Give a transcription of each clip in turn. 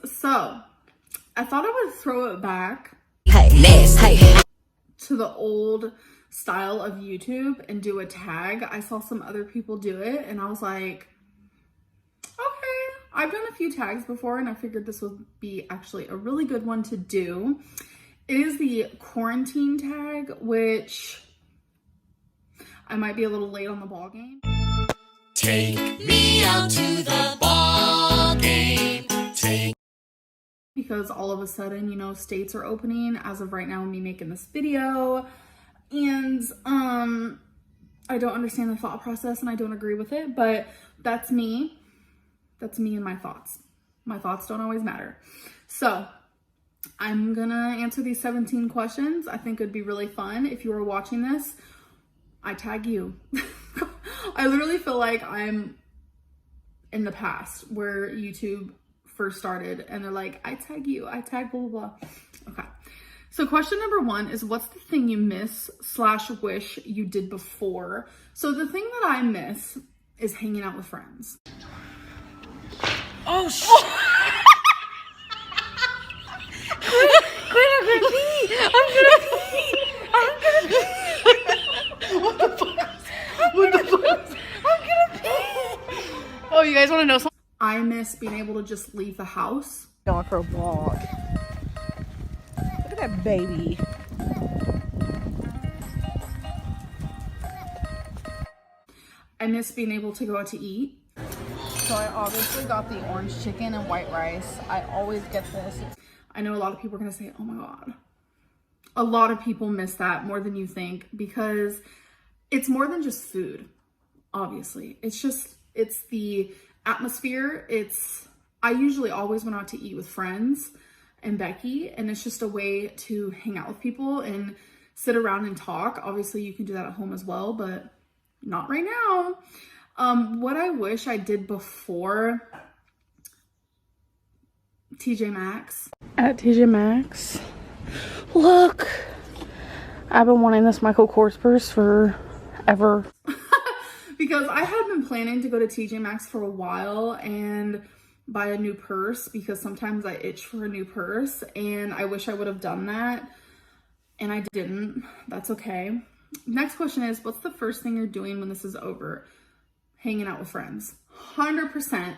So I thought I would throw it back to the old style of YouTube and do a tag. I saw some other people do it and I was like, okay, I've done a few tags before and I figured this would be actually a really good one to do. It is the quarantine tag, which I might be a little late on the ball game. Take me out to the ball game. Because all of a sudden, you know, states are opening as of right now, me making this video. And I don't understand the thought process and I don't agree with it, but that's me. That's me and my thoughts. My thoughts don't always matter. So I'm gonna answer these 17 questions. I think it'd be really fun. If you are watching this, I tag you. I literally feel like I'm in the past where YouTube first started and they're like, I tag you, I tag blah, blah, blah. Okay. So question number 1 is, what's the thing you miss / wish you did before? So the thing that I miss is hanging out with friends. Oh, shit. Quit, I'm gonna pee. What the fuck? What the fuck? I'm gonna pee. Oh, you guys want to know something? I miss being able to just leave the house. Going for a walk. Look at that baby. I miss being able to go out to eat. So I obviously got the orange chicken and white rice. I always get this. I know a lot of people are going to say, oh my God. A lot of people miss that more than you think because it's more than just food, obviously. It's the atmosphere. I usually always went out to eat with friends and Becky, and it's just a way to hang out with people and sit around and talk. Obviously, you can do that at home as well, but not right now. What I wish I did before TJ Maxx. At TJ Maxx. Look, I've been wanting this Michael Kors purse forever. Because I had been planning to go to TJ Maxx for a while and buy a new purse because sometimes I itch for a new purse and I wish I would have done that and I didn't. That's okay. Next question is, what's the first thing you're doing when this is over? Hanging out with friends. 100%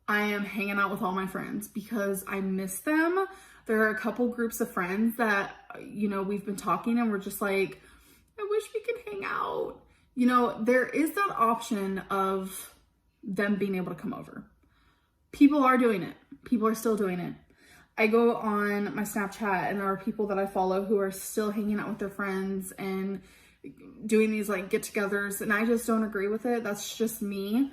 I am hanging out with all my friends because I miss them. There are a couple groups of friends that, you know, we've been talking and we're just like, I wish we could hang out. You know, there is that option of them being able to come over. People are doing it. People are still doing it. I go on my Snapchat and there are people that I follow who are still hanging out with their friends and doing these like get-togethers, and I just don't agree with it. That's just me.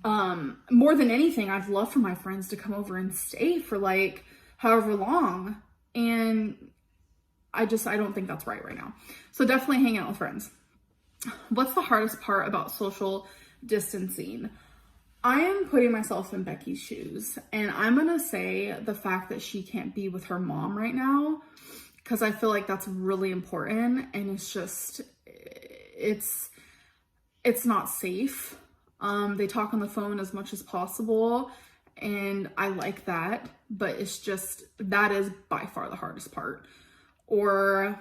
More than anything, I'd love for my friends to come over and stay for like however long, and I don't think that's right now. So definitely hang out with friends. What's the hardest part about social distancing? I am putting myself in Becky's shoes, and I'm gonna say the fact that she can't be with her mom right now, because I feel like that's really important, and it's not safe. They talk on the phone as much as possible, and I like that, but that is by far the hardest part. Or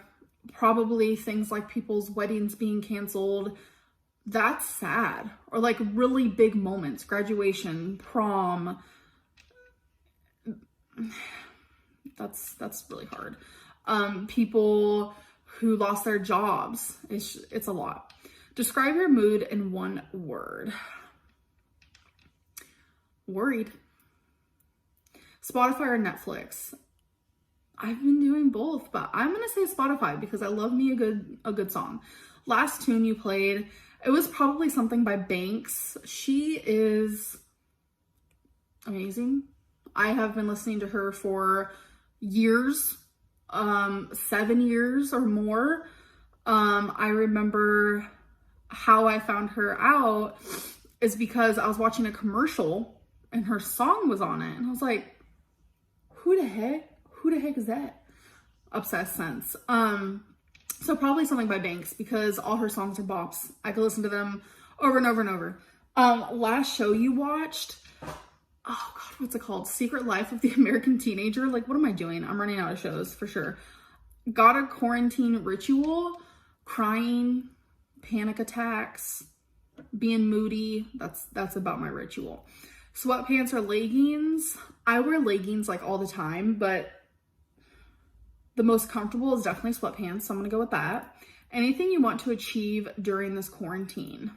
probably things like people's weddings being canceled. That's sad. Or like really big moments, graduation, prom. That's really hard. People who lost their jobs. It's a lot. Describe your mood in one word. Worried. Spotify or Netflix? I've been doing both, but I'm gonna say Spotify because I love me a good song. Last tune you played, it was probably something by Banks. She is amazing. I have been listening to her for years, 7 years or more. I remember how I found her out is because I was watching a commercial and her song was on it. And I was like, who the heck is that? Obsessed since. So probably something by Banks because all her songs are bops. I could listen to them over and over and over. Last show you watched, oh God, what's it called? Secret Life of the American Teenager. Like, what am I doing? I'm running out of shows for sure. Got a quarantine ritual, crying, panic attacks, being moody. That's about my ritual. Sweatpants or leggings. I wear leggings like all the time, but the most comfortable is definitely sweatpants, so I'm gonna go with that. Anything you want to achieve during this quarantine?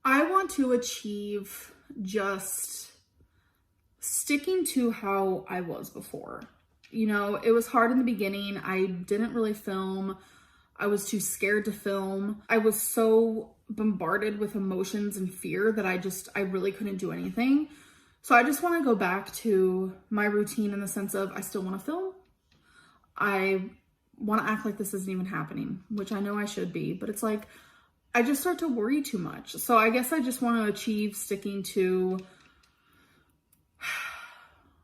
I want to achieve just sticking to how I was before. You know, it was hard in the beginning. I didn't really film. I was too scared to film. I was so bombarded with emotions and fear that I really couldn't do anything. So I just want to go back to my routine in the sense of I still want to film. I want to act like this isn't even happening, which I know I should be, but it's like, I just start to worry too much. So I guess I just want to achieve sticking to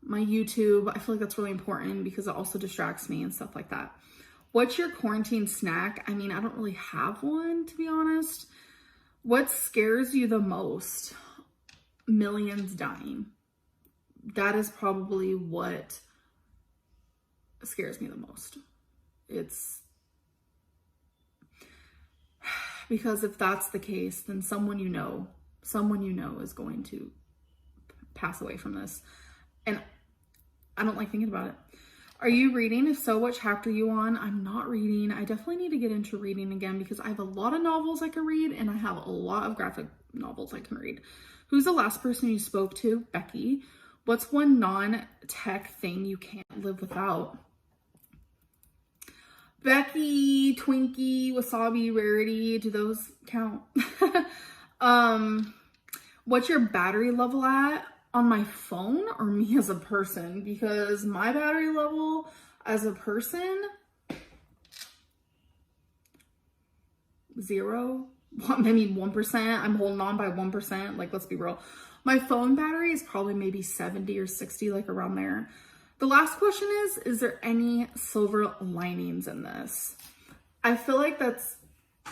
my YouTube. I feel like that's really important because it also distracts me and stuff like that. What's your quarantine snack? I mean, I don't really have one, to be honest. What scares you the most? Millions dying. That is probably what scares me the most. It's because if that's the case, then someone you know is going to pass away from this. And I don't like thinking about it. Are you reading? If so, what chapter are you on? I'm not reading. I definitely need to get into reading again because I have a lot of novels I can read and I have a lot of graphic novels I can read. Who's the last person you spoke to? Becky. What's one non-tech thing you can't live without? Becky, Twinkie, Wasabi, Rarity, do those count? What's your battery level at? On my phone or me as a person? Because my battery level as a person, 0, maybe 1%. I'm holding on by 1%. Like, let's be real. My phone battery is probably maybe 70 or 60, like around there. The last question is there any silver linings in this? I feel like that's,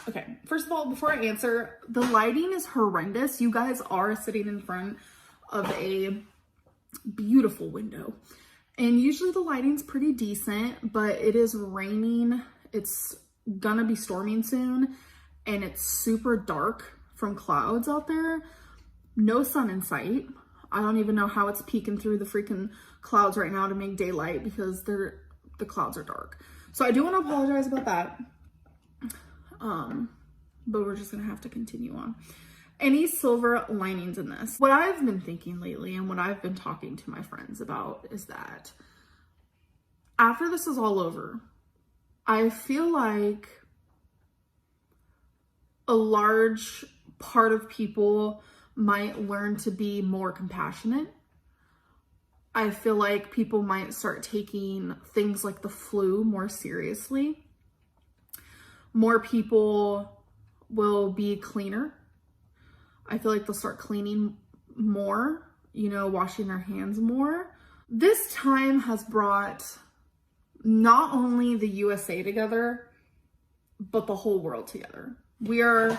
okay, first of all, before I answer, the lighting is horrendous. You guys are sitting in front of a beautiful window. And usually the lighting's pretty decent, but it is raining. It's gonna be storming soon. And it's super dark from clouds out there. No sun in sight. I don't even know how it's peeking through the freaking clouds right now to make daylight because the clouds are dark. So I do want to apologize about that. But we're just gonna have to continue on. Any silver linings in this? What I've been thinking lately and what I've been talking to my friends about is that after this is all over, I feel like a large part of people might learn to be more compassionate. I feel like people might start taking things like the flu more seriously. More people will be cleaner. I feel like they'll start cleaning more, washing their hands more. This time has brought not only the USA together, but the whole world together. We are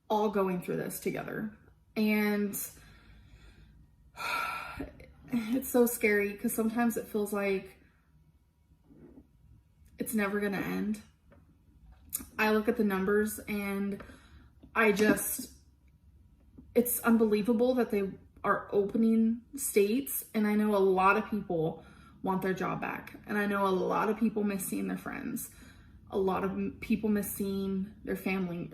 all going through this together. And it's so scary because sometimes it feels like it's never gonna end. I look at the numbers and it's unbelievable that they are opening states. And I know a lot of people want their job back. And I know a lot of people miss seeing their friends. A lot of people miss seeing their family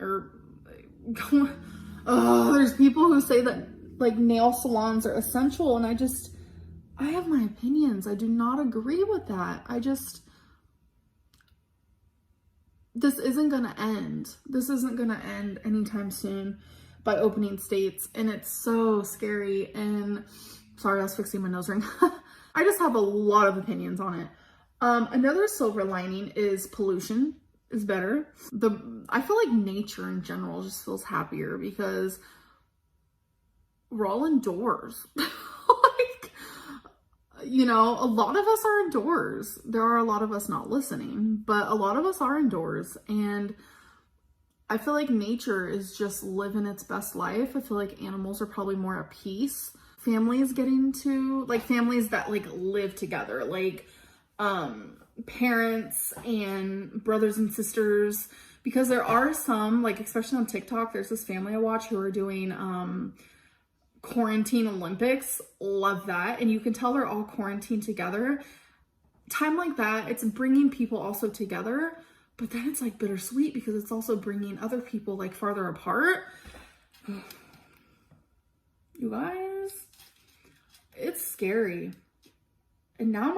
there's people who say that like nail salons are essential. And I have my opinions. I do not agree with that. This isn't gonna end. This isn't gonna end anytime soon by opening states. And it's so scary. And sorry, I was fixing my nose ring. I just have a lot of opinions on it. Another silver lining is pollution is better. I feel like nature in general just feels happier because we're all indoors. A lot of us are indoors. There are a lot of us not listening, but a lot of us are indoors. And I feel like nature is just living its best life. I feel like animals are probably more at peace. Families getting to, like families that like live together, like parents and brothers and sisters, because there are some, like especially on TikTok, there's this family I watch who are doing quarantine Olympics. Love that. And you can tell they're all quarantined together. Time like that, it's bringing people also together, but then it's like bittersweet because it's also bringing other people like farther apart. You guys, it's scary. And now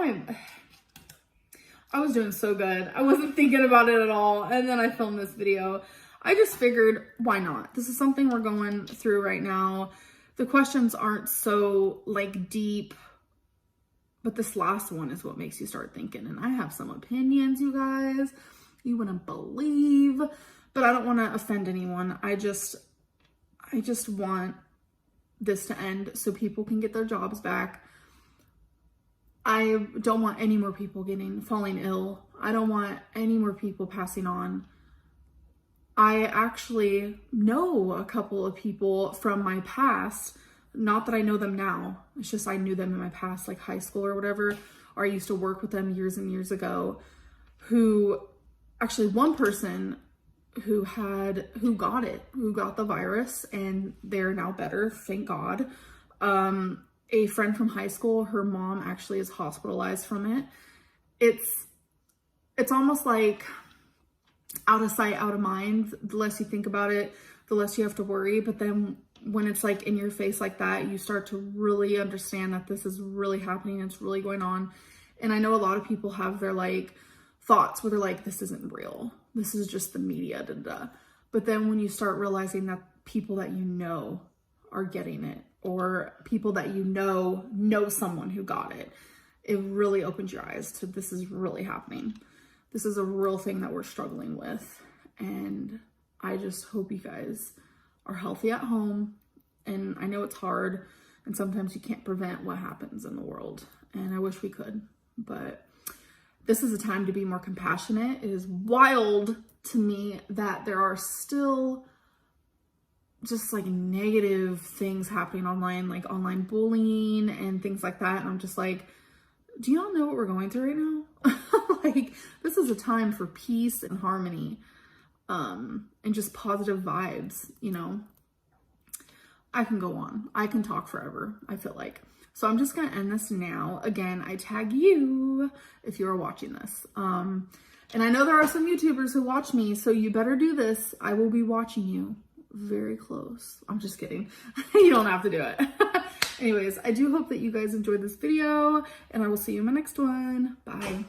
I was doing so good. I wasn't thinking about it at all. And then I filmed this video. I just figured, why not? This is something we're going through right now. The questions aren't so like deep, but this last one is what makes you start thinking. And I have some opinions, you guys, you wouldn't believe, but I don't want to offend anyone. I just want this to end so people can get their jobs back. I don't want any more people falling ill. I don't want any more people passing on. I actually know a couple of people from my past, not that I know them now. It's just I knew them in my past, like high school or whatever, or I used to work with them years and years ago, who actually one person who got the virus, and they're now better, thank God. A friend from high school, her mom actually is hospitalized from it. It's almost like out of sight, out of mind. The less you think about it, the less you have to worry. But then when it's like in your face like that, you start to really understand that this is really happening. It's really going on. And I know a lot of people have their like thoughts where they're like, this isn't real. This is just the media, da, da. But then when you start realizing that people that you know are getting it, or people that you know someone who got it, it really opens your eyes to this is really happening. This is a real thing that we're struggling with. And I just hope you guys are healthy at home. And I know it's hard, and sometimes you can't prevent what happens in the world. And I wish we could, but this is a time to be more compassionate. It is wild to me that there are still just like negative things happening online, like online bullying and things like that. And I'm just like, do y'all know what we're going through right now? Like, this is a time for peace and harmony, and just positive vibes, you know. I can go on. I can talk forever, I feel like. So I'm just gonna end this now. Again, I tag you if you are watching this. And I know there are some YouTubers who watch me, so you better do this. I will be watching you very close. I'm just kidding. You don't have to do it. Anyways, I do hope that you guys enjoyed this video, and I will see you in my next one. Bye.